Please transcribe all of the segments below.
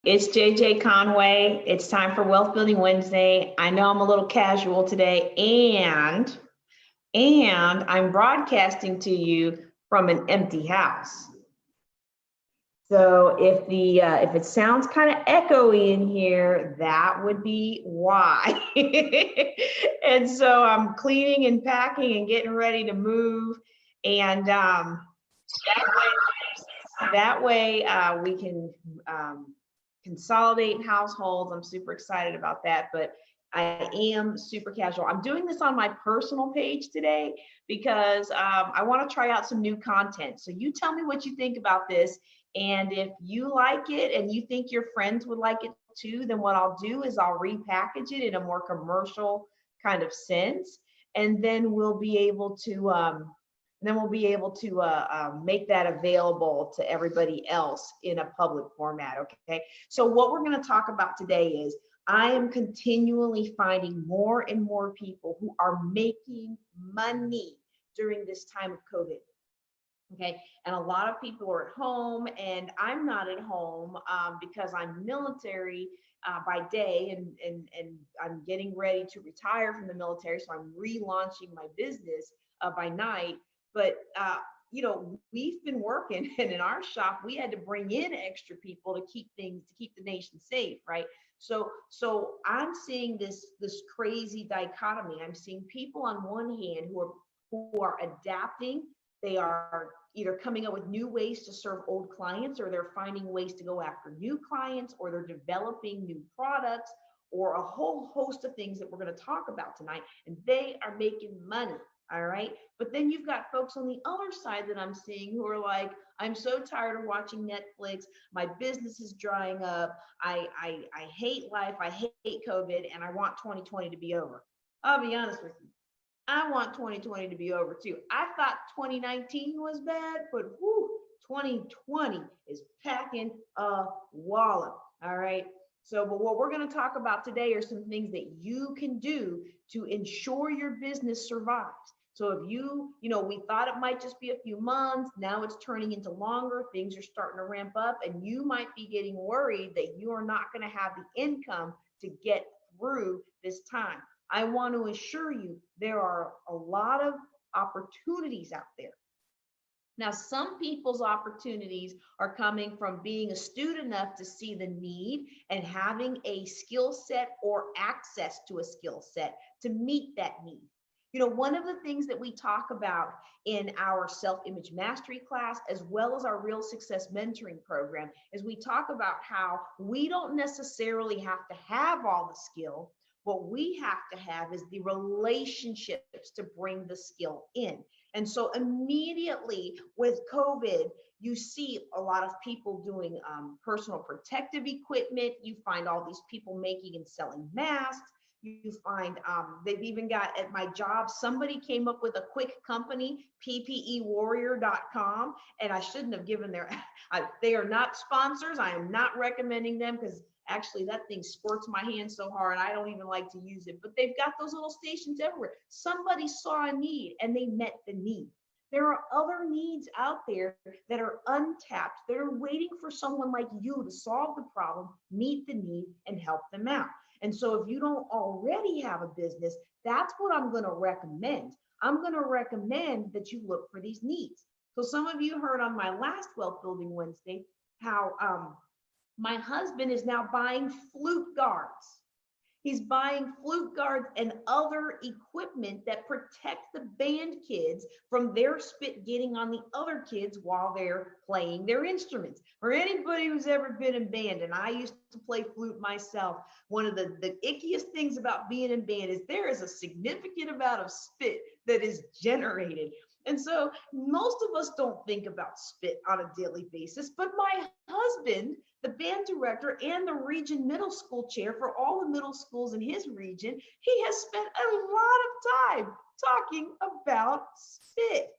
It's JJ Conway. It's time for Wealth Building Wednesday. I know I'm a little casual today, and I'm broadcasting to you from an empty house. So if it sounds kind of echoey in here, that would be why. And so I'm cleaning and packing and getting ready to move, and that way we can consolidate households. I'm super excited about that, but I am super casual. I'm doing this on my personal page today because I want to try out some new content. So you tell me what you think about this. And if you like it and you think your friends would like it too, then what I'll do is I'll repackage it in a more commercial kind of sense. And then we'll be able to make that available to everybody else in a public format. Okay. So what we're going to talk about today is I am continually finding more and more people who are making money during this time of COVID. Okay. And a lot of people are at home, and I'm not at home because I'm military by day, and I'm getting ready to retire from the military. So I'm relaunching my business by night. But we've been working, and in our shop, we had to bring in extra people to keep the nation safe, right? So I'm seeing this crazy dichotomy. I'm seeing people on one hand who are adapting. They are either coming up with new ways to serve old clients, or they're finding ways to go after new clients, or they're developing new products, or a whole host of things that we're going to talk about tonight. And they are making money. All right. But then you've got folks on the other side that I'm seeing who are like, I'm so tired of watching Netflix. My business is drying up. I hate life. I hate COVID, and I want 2020 to be over. I'll be honest with you. I want 2020 to be over too. I thought 2019 was bad, but 2020 is packing a wallop. All right. So, but what we're going to talk about today are some things that you can do to ensure your business survives. So if we thought it might just be a few months, now it's turning into longer, things are starting to ramp up, and you might be getting worried that you are not going to have the income to get through this time. I want to assure you there are a lot of opportunities out there. Now, some people's opportunities are coming from being astute enough to see the need and having a skill set or access to a skill set to meet that need. One of the things that we talk about in our self-image mastery class, as well as our real success mentoring program, is we talk about how we don't necessarily have to have all the skill. What we have to have is the relationships to bring the skill in. And so immediately with COVID, you see a lot of people doing personal protective equipment. You find all these people making and selling masks. You find they've even got, at my job, somebody came up with a quick company, PPEwarrior.com, and I shouldn't have given they are not sponsors. I am not recommending them, because actually that thing squirts my hand so hard I don't even like to use it. But they've got those little stations everywhere. Somebody saw a need and they met the need. There are other needs out there that are untapped, that are waiting for someone like you to solve the problem, meet the need, and help them out. And so if you don't already have a business, that's what I'm going to recommend. I'm going to recommend that you look for these needs. So some of you heard on my last Wealth Building Wednesday how my husband is now buying flute guards. He's buying flute guards and other equipment that protect the band kids from their spit getting on the other kids while they're playing their instruments. For anybody who's ever been in band, and I used to play flute myself, one of the ickiest things about being in band is there is a significant amount of spit that is generated. And so most of us don't think about spit on a daily basis, but my husband, the band director and the region middle school chair for all the middle schools in his region, he has spent a lot of time talking about spit.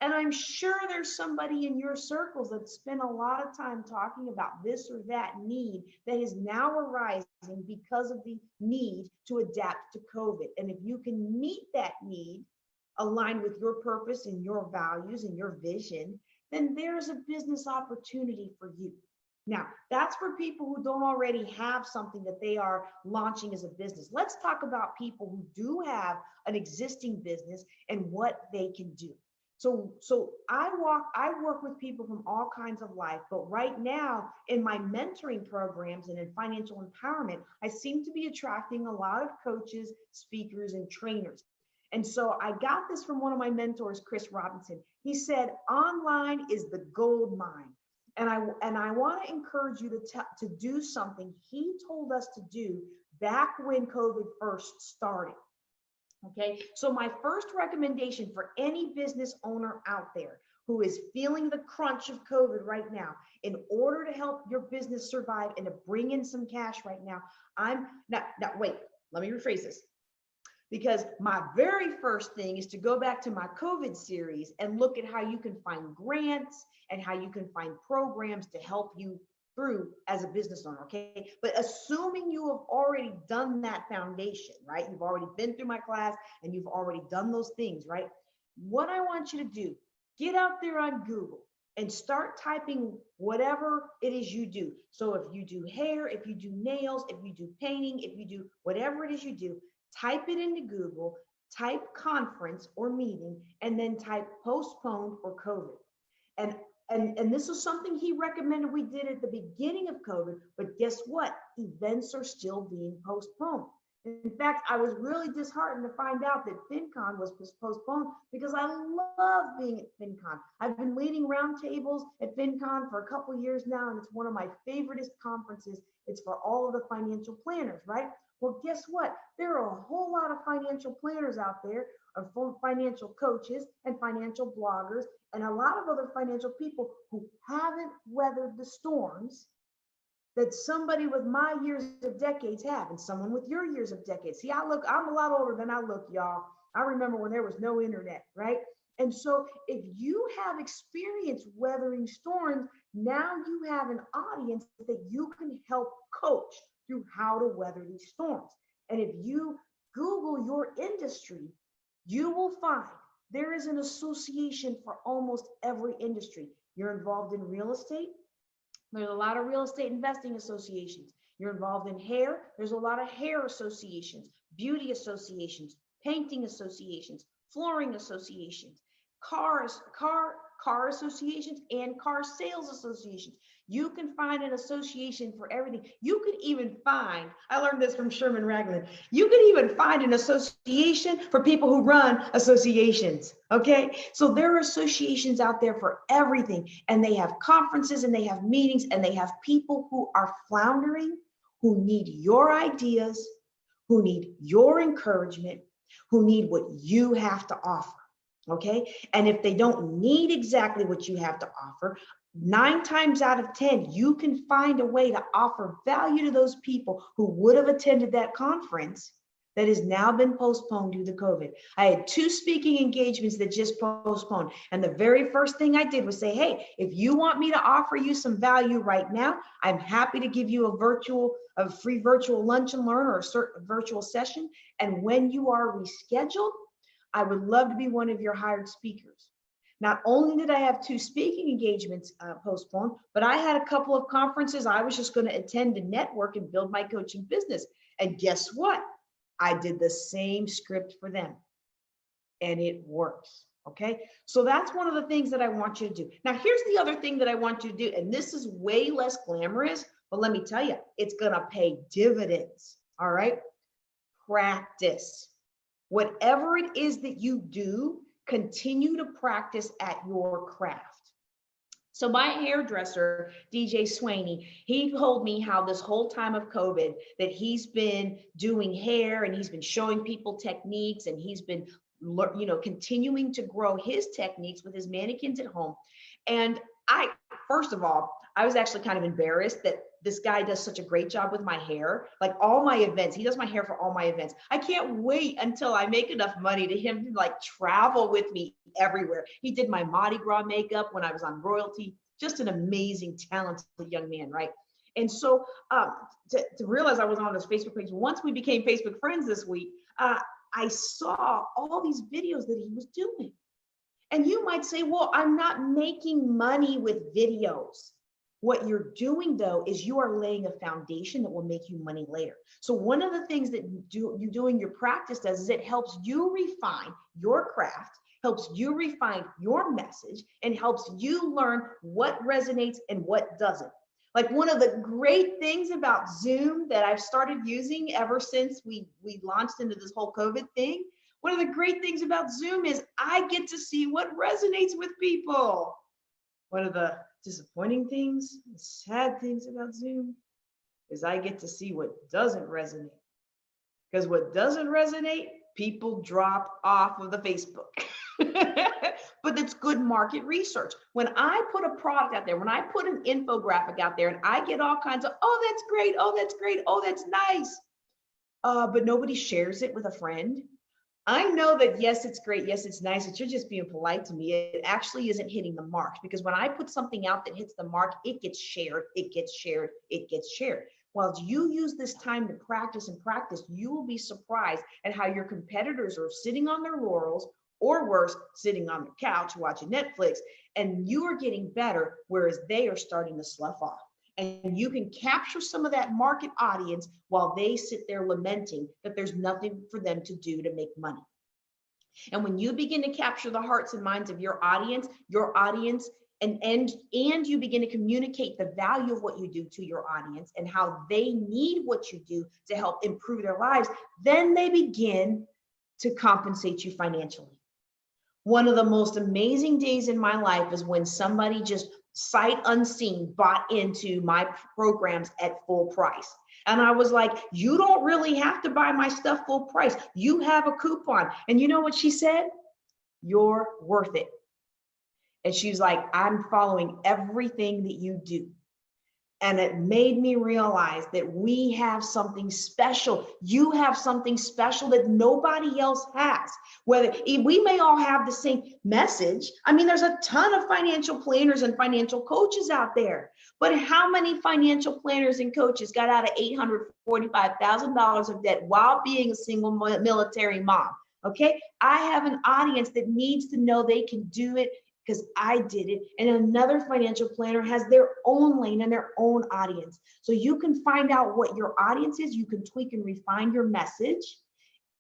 And I'm sure there's somebody in your circles that spent a lot of time talking about this or that need that is now arising because of the need to adapt to COVID. And if you can meet that need, aligned with your purpose and your values and your vision, then there's a business opportunity for you. Now, that's for people who don't already have something that they are launching as a business. Let's talk about people who do have an existing business and what they can do. So I work with people from all kinds of life, but right now in my mentoring programs and in financial empowerment, I seem to be attracting a lot of coaches, speakers, and trainers. And so I got this from one of my mentors, Chris Robinson. He said, online is the gold mine. And I want to encourage you to do something he told us to do back when COVID first started. Okay, so my first recommendation for any business owner out there who is feeling the crunch of COVID right now, in order to help your business survive and to bring in some cash right now, wait, let me rephrase this. Because my very first thing is to go back to my COVID series and look at how you can find grants and how you can find programs to help you through as a business owner, okay? But assuming you have already done that foundation, right? You've already been through my class and you've already done those things, right? What I want you to do, get out there on Google and start typing whatever it is you do. So if you do hair, if you do nails, if you do painting, if you do whatever it is you do, type it into Google, type conference or meeting, and then type postponed or COVID. And this was something he recommended we did at the beginning of COVID, but guess what? Events are still being postponed. In fact, I was really disheartened to find out that FinCon was postponed because I love being at FinCon. I've been leading roundtables at FinCon for a couple of years now, and it's one of my favoriteest conferences. It's for all of the financial planners, right? Well, guess what? There are a whole lot of financial planners out there, of financial coaches and financial bloggers, and a lot of other financial people who haven't weathered the storms that somebody with my years of decades have, and someone with your years of decades. See, I'm a lot older than I look, y'all. I remember when there was no internet, right? And so if you have experience weathering storms, now you have an audience that you can help coach through how to weather these storms. And if you Google your industry, you will find there is an association for almost every industry. You're involved in real estate. There's a lot of real estate investing associations. You're involved in hair. There's a lot of hair associations, beauty associations, painting associations, flooring associations, car associations, and car sales associations. You can find an association for everything. You could even find, I learned this from Sherman Ragland, you could even find an association for people who run associations, okay? So there are associations out there for everything, and they have conferences and they have meetings and they have people who are floundering, who need your ideas, who need your encouragement, who need what you have to offer. Okay. And if they don't need exactly what you have to offer, 9 times out of 10, you can find a way to offer value to those people who would have attended that conference that has now been postponed due to COVID. I had 2 speaking engagements that just postponed. And the very first thing I did was say, hey, if you want me to offer you some value right now, I'm happy to give you a free virtual lunch and learn or a certain virtual session. And when you are rescheduled, I would love to be one of your hired speakers. Not only did I have 2 speaking engagements postponed, but I had a couple of conferences I was just going to attend to network and build my coaching business. And guess what? I did the same script for them. And it works. Okay. So that's one of the things that I want you to do. Now, here's the other thing that I want you to do. And this is way less glamorous, but let me tell you, it's going to pay dividends. All right. Practice. Whatever it is that you do, continue to practice at your craft. So my hairdresser, DJ Swaney, he told me how this whole time of COVID that he's been doing hair and he's been showing people techniques and he's been, continuing to grow his techniques with his mannequins at home. And first of all, I was actually kind of embarrassed that this guy does such a great job with my hair, like all my events. He does my hair for all my events. I can't wait until I make enough money to him to like travel with me everywhere. He did my Mardi Gras makeup when I was on royalty. Just an amazing, talented young man, right? And so to realize I was on his Facebook page, once we became Facebook friends this week, I saw all these videos that he was doing. And you might say, well, I'm not making money with videos. What you're doing though is you are laying a foundation that will make you money later. So one of the things that you do in your practice does is it helps you refine your craft, helps you refine your message, and helps you learn what resonates and what doesn't. Like one of the great things about Zoom that I've started using ever since we launched into this whole COVID thing, one of the great things about Zoom is I get to see what resonates with people. One of the disappointing things, the sad things about Zoom is I get to see what doesn't resonate. Because what doesn't resonate, people drop off of the Facebook. But it's good market research. When I put a product out there, when I put an infographic out there and I get all kinds of, oh, that's great, oh, that's great, oh, that's nice. But nobody shares it with a friend. I know that, yes, it's great. Yes, it's nice, but you're just being polite to me. It actually isn't hitting the mark, because when I put something out that hits the mark, it gets shared, it gets shared, it gets shared. While you use this time to practice and practice, you will be surprised at how your competitors are sitting on their laurels, or worse, sitting on the couch watching Netflix, and you are getting better, whereas they are starting to slough off. And you can capture some of that market audience while they sit there lamenting that there's nothing for them to do to make money. And when you begin to capture the hearts and minds of your audience, and you begin to communicate the value of what you do to your audience and how they need what you do to help improve their lives, then they begin to compensate you financially. One of the most amazing days in my life is when somebody just sight unseen bought into my programs at full price. And I was like, you don't really have to buy my stuff full price. You have a coupon. And you know what she said? You're worth it. And she's like, I'm following everything that you do. And it made me realize that we have something special. You have something special that nobody else has. Whether we may all have the same message. I mean, there's a ton of financial planners and financial coaches out there. But how many financial planners and coaches got out of $845,000 of debt while being a single military mom? Okay, I have an audience that needs to know they can do it, because I did it. And another financial planner has their own lane and their own audience. So you can find out what your audience is, you can tweak and refine your message,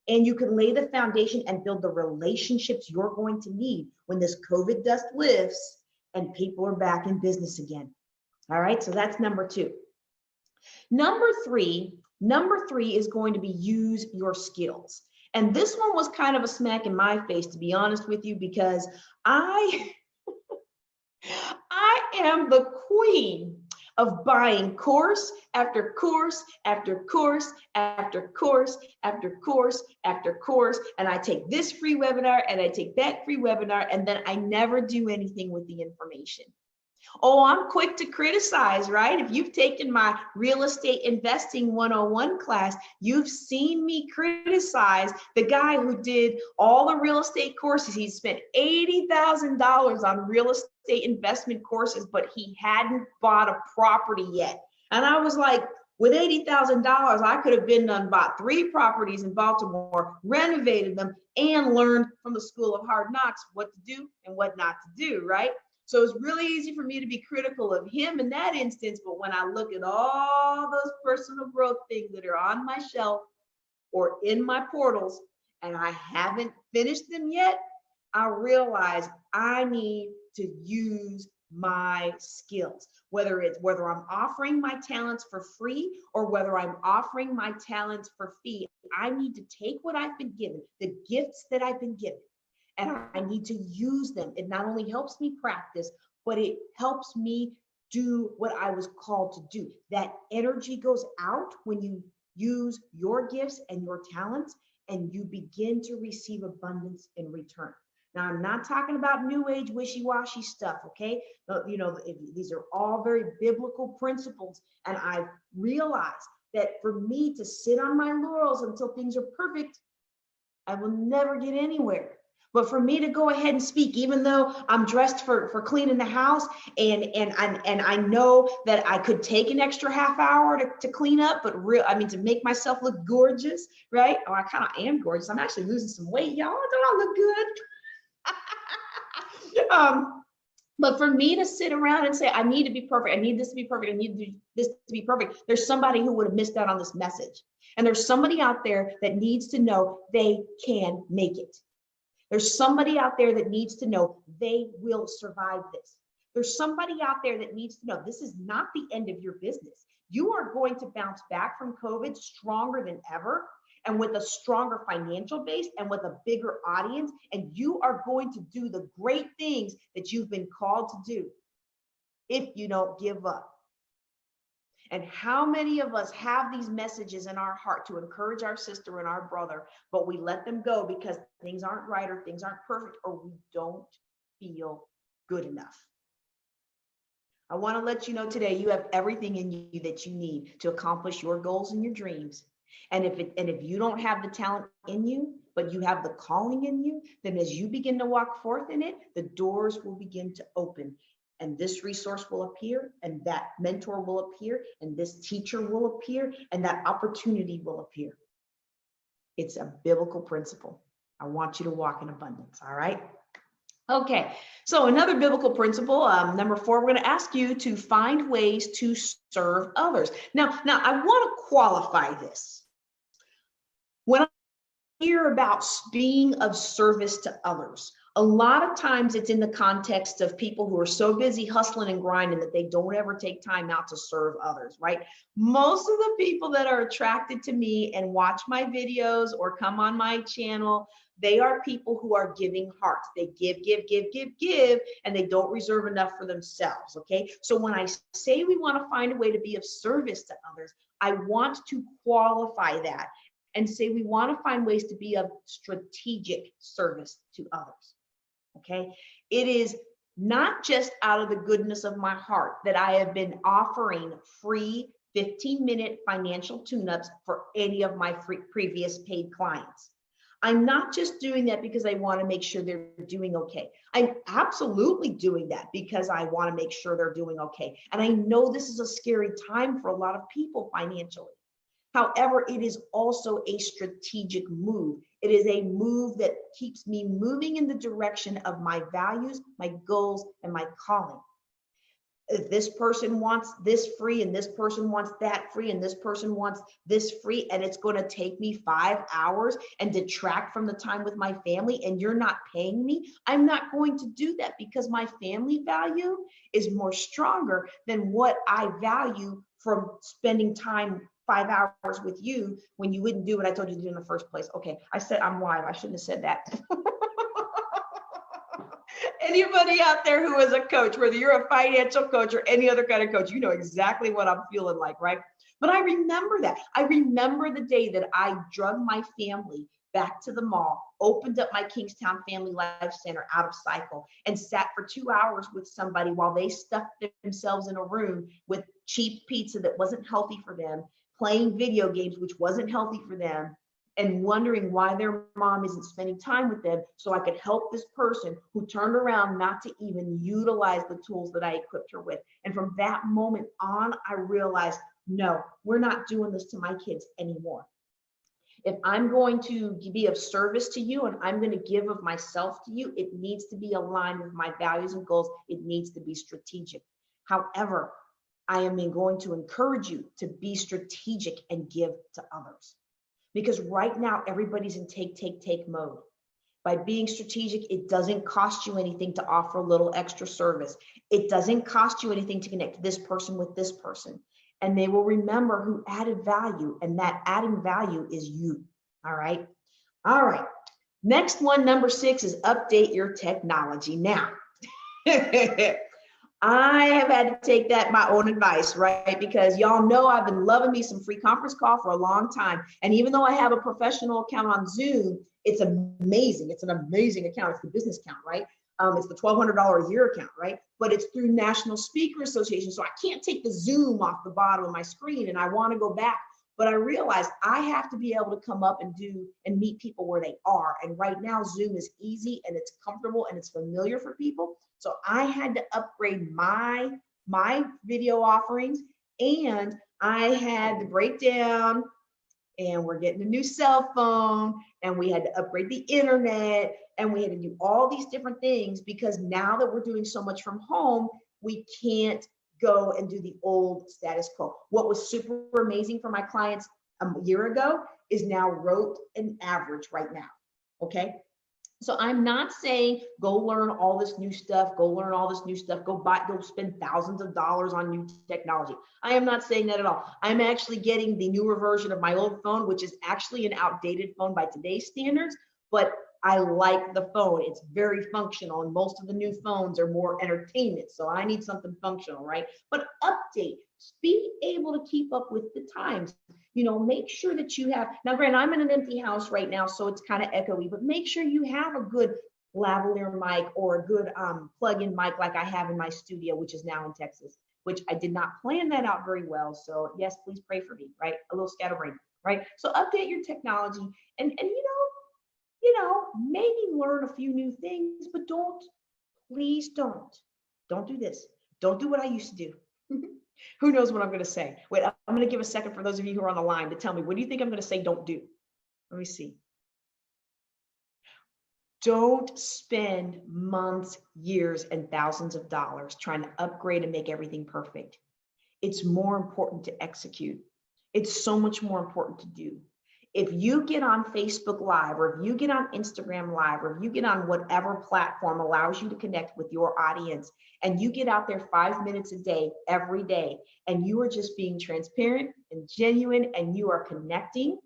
and you can lay the foundation and build the relationships you're going to need when this COVID dust lifts and people are back in business again. All right, so that's number two. Number three is going to be use your skills. And this one was kind of a smack in my face, to be honest with you, because I am the queen of buying course after course after course after course after course after course. And I take this free webinar and I take that free webinar, and then I never do anything with the information. Oh, I'm quick to criticize, right? If you've taken my real estate investing 101 class, you've seen me criticize the guy who did all the real estate courses. He spent $80,000 on real estate investment courses, but he hadn't bought a property yet. And I was like, with $80,000, I could have been done, bought 3 properties in Baltimore, renovated them, and learned from the School of Hard Knocks what to do and what not to do, right? So it's really easy for me to be critical of him in that instance. But when I look at all those personal growth things that are on my shelf or in my portals, and I haven't finished them yet, I realize I need to use my skills, whether I'm offering my talents for free or whether I'm offering my talents for fee. I need to take what I've been given, the gifts that I've been given, and I need to use them. It not only helps me practice, but it helps me do what I was called to do. That energy goes out when you use your gifts and your talents, and you begin to receive abundance in return. Now, I'm not talking about new age wishy-washy stuff, okay? You know, these are all very biblical principles, and I've realized that for me to sit on my laurels until things are perfect, I will never get anywhere. But for me to go ahead and speak, even though I'm dressed for cleaning the house, and I know that I could take an extra half hour to clean up, but to make myself look gorgeous, right? Oh, I kind of am gorgeous. I'm actually losing some weight, y'all. Don't I look good? But for me to sit around and say, I need to be perfect, I need this to be perfect, I need this to be perfect, there's somebody who would have missed out on this message. And there's somebody out there that needs to know they can make it. There's somebody out there that needs to know they will survive this. There's somebody out there that needs to know this is not the end of your business. You are going to bounce back from COVID stronger than ever, and with a stronger financial base and with a bigger audience, and you are going to do the great things that you've been called to do if you don't give up. And how many of us have these messages in our heart to encourage our sister and our brother, but we let them go because things aren't right or things aren't perfect or we don't feel good enough? I want to let you know today, you have everything in you that you need to accomplish your goals and your dreams. And if you don't have the talent in you, but you have the calling in you, then as you begin to walk forth in it, the doors will begin to open. And this resource will appear, and that mentor will appear, and this teacher will appear, and that opportunity will appear. It's a biblical principle. I want you to walk in abundance, all right? Okay, so another biblical principle, number 4, we're going to ask you to find ways to serve others. Now I want to qualify this. When I hear about being of service to others, a lot of times it's in the context of people who are so busy hustling and grinding that they don't ever take time out to serve others, right? Most of the people that are attracted to me and watch my videos or come on my channel, they are people who are giving hearts. They give, and they don't reserve enough for themselves, okay? So when I say we want to find a way to be of service to others, I want to qualify that and say we want to find ways to be of strategic service to others. Okay, it is not just out of the goodness of my heart that I have been offering free 15-minute financial tune-ups for any of my previous paid clients. I'm not just doing that because I want to make sure they're doing okay. I'm absolutely doing that because I want to make sure they're doing okay. And I know this is a scary time for a lot of people financially. However, it is also a strategic move. It is a move that keeps me moving in the direction of my values, my goals, and my calling. If this person wants this free and this person wants that free and this person wants this free, and it's going to take me 5 hours and detract from the time with my family, and you're not paying me, I'm not going to do that because my family value is more stronger than what I value from spending time 5 hours with you when you wouldn't do what I told you to do in the first place. Okay, I said I'm live. I shouldn't have said that. Anybody out there who is a coach, whether you're a financial coach or any other kind of coach, you know exactly what I'm feeling like, right? But I remember that. I remember the day that I drug my family back to the mall, opened up my Kingstown Family Life Center out of cycle, and sat for 2 hours with somebody while they stuffed themselves in a room with cheap pizza that wasn't healthy for them, playing video games, which wasn't healthy for them, and wondering why their mom isn't spending time with them so I could help this person who turned around not to even utilize the tools that I equipped her with. And from that moment on, I realized, no, we're not doing this to my kids anymore. If I'm going to be of service to you and I'm going to give of myself to you, it needs to be aligned with my values and goals. It needs to be strategic. However, I am going to encourage you to be strategic and give to others. Because right now, everybody's in take mode. By being strategic, it doesn't cost you anything to offer a little extra service. It doesn't cost you anything to connect this person with this person. And they will remember who added value, and that adding value is you. All right. All right. Next one, number 6, is update your technology. Now, I have had to take that my own advice, right? Because y'all know I've been loving me some free conference call for a long time. And even though I have a professional account on Zoom, it's amazing. It's an amazing account. It's the business account, right? It's the $1,200 a year account, right? But it's through National Speaker Association. So I can't take the Zoom off the bottom of my screen, and I want to go back. But I realized I have to be able to come up and meet people where they are. And right now, Zoom is easy and it's comfortable and it's familiar for people. So I had to upgrade my video offerings, and I had to break down and we're getting a new cell phone, and we had to upgrade the internet, and we had to do all these different things because now that we're doing so much from home, we can't go and do the old status quo. What was super amazing for my clients a year ago is now wrote an average right now. Okay. So I'm not saying go learn all this new stuff, go learn all this new stuff, go spend thousands of dollars on new technology. I am not saying that at all. I'm actually getting the newer version of my old phone, which is actually an outdated phone by today's standards, but I like the phone. It's very functional, and most of the new phones are more entertainment. So I need something functional, right? But update, be able to keep up with the times. Make sure that you have, now granted, I'm in an empty house right now, so it's kind of echoey, but make sure you have a good lavalier mic or a good plug-in mic like I have in my studio, which is now in Texas, which I did not plan that out very well. So yes, please pray for me, right? A little scatterbrain, right? So update your technology and maybe learn a few new things, but please don't do this. Don't do what I used to do. Who knows what I'm going to say? Wait, I'm going to give a second for those of you who are on the line to tell me, what do you think I'm going to say don't do? Let me see. Don't spend months, years, and thousands of dollars trying to upgrade and make everything perfect. It's more important to execute. It's so much more important to do. If you get on Facebook Live, or if you get on Instagram Live, or if you get on whatever platform allows you to connect with your audience, and you get out there 5 minutes a day, every day, and you are just being transparent and genuine, and you are connecting,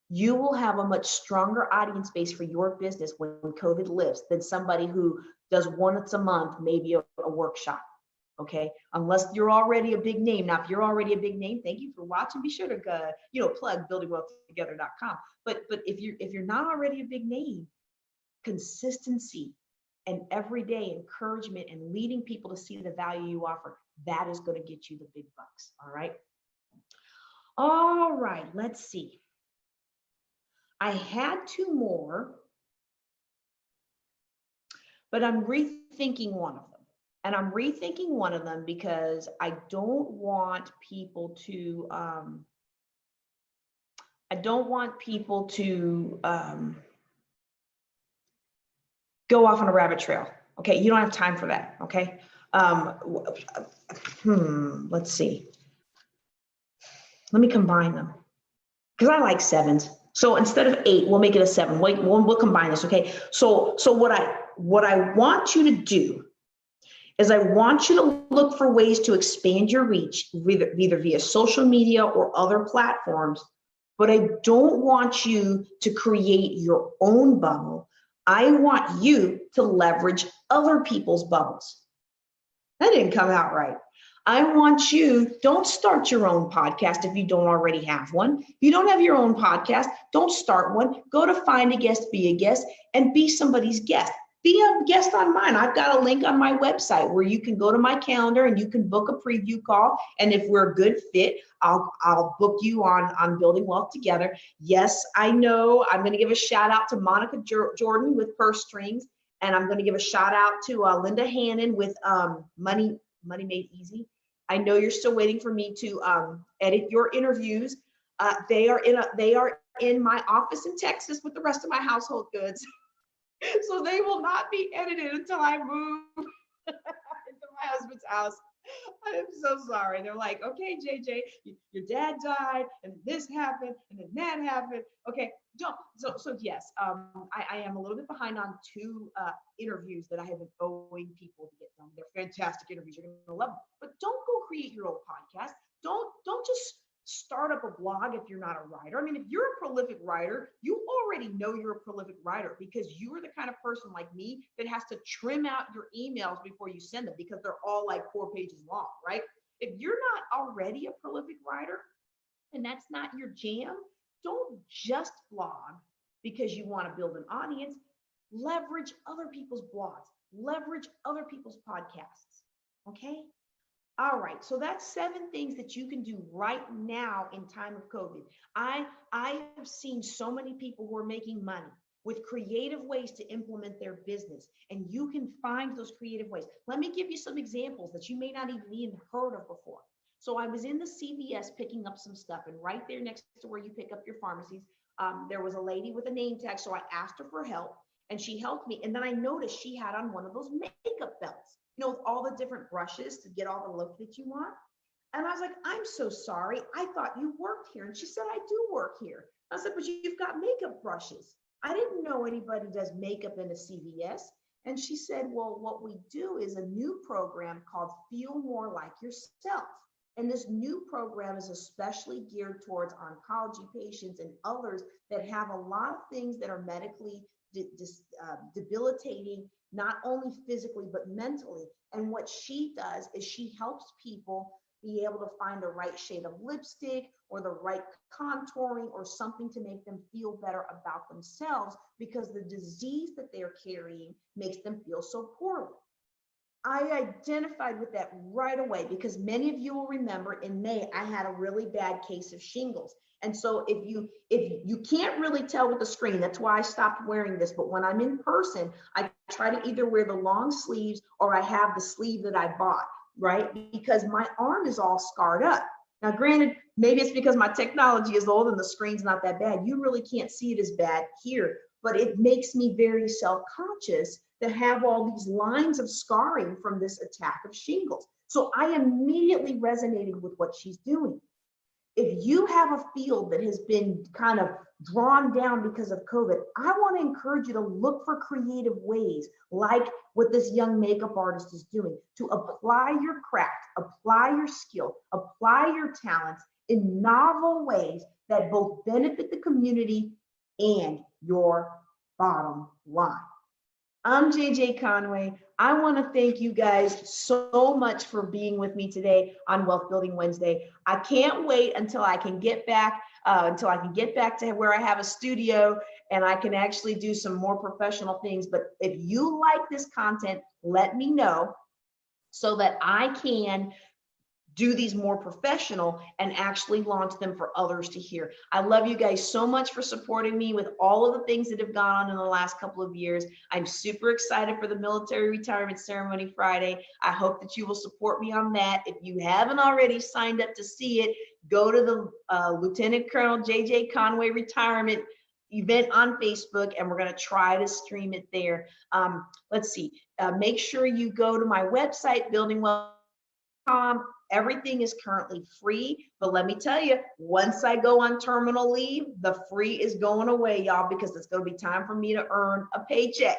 you will have a much stronger audience base for your business when COVID lifts than somebody who does once a month, maybe a workshop. Okay, unless you're already a big name. Now, if you're already a big name, thank you for watching. Be sure to plug buildingwealthtogether.com. But if you're not already a big name, consistency and everyday encouragement and leading people to see the value you offer, that is going to get you the big bucks. All right, let's see. I had two more, but I'm rethinking one of them. And I'm rethinking one of them because I don't want people to, go off on a rabbit trail. Okay, you don't have time for that. Okay, let's see. Let me combine them because I like sevens. So instead of 8, we'll make it a 7. We'll combine this. Okay. So what I want you to do is I want you to look for ways to expand your reach, either via social media or other platforms, but I don't want you to create your own bubble. I want you to leverage other people's bubbles. That didn't come out right. I want you, don't start your own podcast if you don't already have one. If you don't have your own podcast, don't start one. Go to Find a Guest, Be a Guest, and be somebody's guest. Be a guest on mine. I've got a link on my website where you can go to my calendar and you can book a preview call. And if we're a good fit, I'll book you on Building Wealth Together. Yes, I know. I'm going to give a shout out to Monica Jordan with Purse Strings, and I'm going to give a shout out to Linda Hannon with Money Made Easy. I know you're still waiting for me to edit your interviews. They are in my office in Texas with the rest of my household goods. So they will not be edited until I move into my husband's house. I am so sorry. They're like, okay, JJ, your dad died, and this happened, and then that happened. Okay, so yes, I am a little bit behind on 2 interviews that I have been owing people to get done. They're fantastic interviews. You're gonna love them. But don't go create your own podcast. Don't just start up a blog if you're not a writer. I mean, if you're a prolific writer, you already know you're a prolific writer because you are the kind of person like me that has to trim out your emails before you send them because they're all like 4 pages long, right? If you're not already a prolific writer and that's not your jam, don't just blog because you want to build an audience. Leverage other people's blogs, leverage other people's podcasts, okay? All right, so that's 7 things that you can do right now in time of COVID. I have seen so many people who are making money with creative ways to implement their business, and you can find those creative ways. Let me give you some examples that you may not even heard of before. So I was in the CVS picking up some stuff, and right there next to where you pick up your pharmacies, there was a lady with a name tag. So I asked her for help, and she helped me. And then I noticed she had on one of those makeup belts, with all the different brushes to get all the look that you want. And I was like, I'm so sorry. I thought you worked here. And she said, I do work here. I said, but you've got makeup brushes. I didn't know anybody does makeup in a CVS. And she said, well, what we do is a new program called Feel More Like Yourself. And this new program is especially geared towards oncology patients and others that have a lot of things that are medically debilitating, not only physically, but mentally. And what she does is she helps people be able to find the right shade of lipstick or the right contouring or something to make them feel better about themselves, because the disease that they're carrying makes them feel so poorly. I identified with that right away because many of you will remember in May, I had a really bad case of shingles. And so if you can't really tell with the screen, that's why I stopped wearing this. But when I'm in person, I try to either wear the long sleeves or I have the sleeve that I bought, right? Because my arm is all scarred up. Now, granted, maybe it's because my technology is old and the screen's not that bad. You really can't see it as bad here, but it makes me very self-conscious to have all these lines of scarring from this attack of shingles. So I immediately resonated with what she's doing. If you have a field that has been kind of drawn down because of COVID, I want to encourage you to look for creative ways, like what this young makeup artist is doing, to apply your craft, apply your skill, apply your talents in novel ways that both benefit the community and your bottom line. I'm JJ Conway. I want to thank you guys so much for being with me today on Wealth Building Wednesday. I can't wait until I can get back to where I have a studio and I can actually do some more professional things. But if you like this content, let me know so that I can do these more professional and actually launch them for others to hear. I love you guys so much for supporting me with all of the things that have gone on in the last couple of years. I'm super excited for the military retirement ceremony Friday. I hope that you will support me on that. If you haven't already signed up to see it, go to the Lieutenant Colonel JJ Conway retirement event on Facebook, and we're going to try to stream it there. Let's see. Make sure you go to my website, buildingwealth.com. Everything is currently free, but let me tell you, once I go on terminal leave, the free is going away, y'all, because it's going to be time for me to earn a paycheck.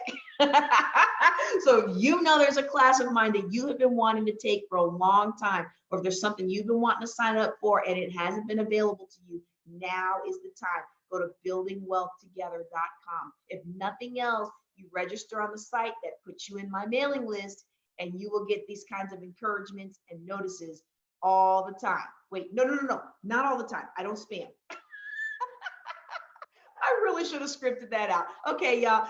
So if you know there's a class of mine that you have been wanting to take for a long time, or if there's something you've been wanting to sign up for and it hasn't been available to you, now is the time. Go to buildingwealthtogether.com. If nothing else, you register on the site that puts you in my mailing list, and you will get these kinds of encouragements and notices all the time. Wait, no, not all the time. I don't spam. I really should have scripted that out. Okay, y'all.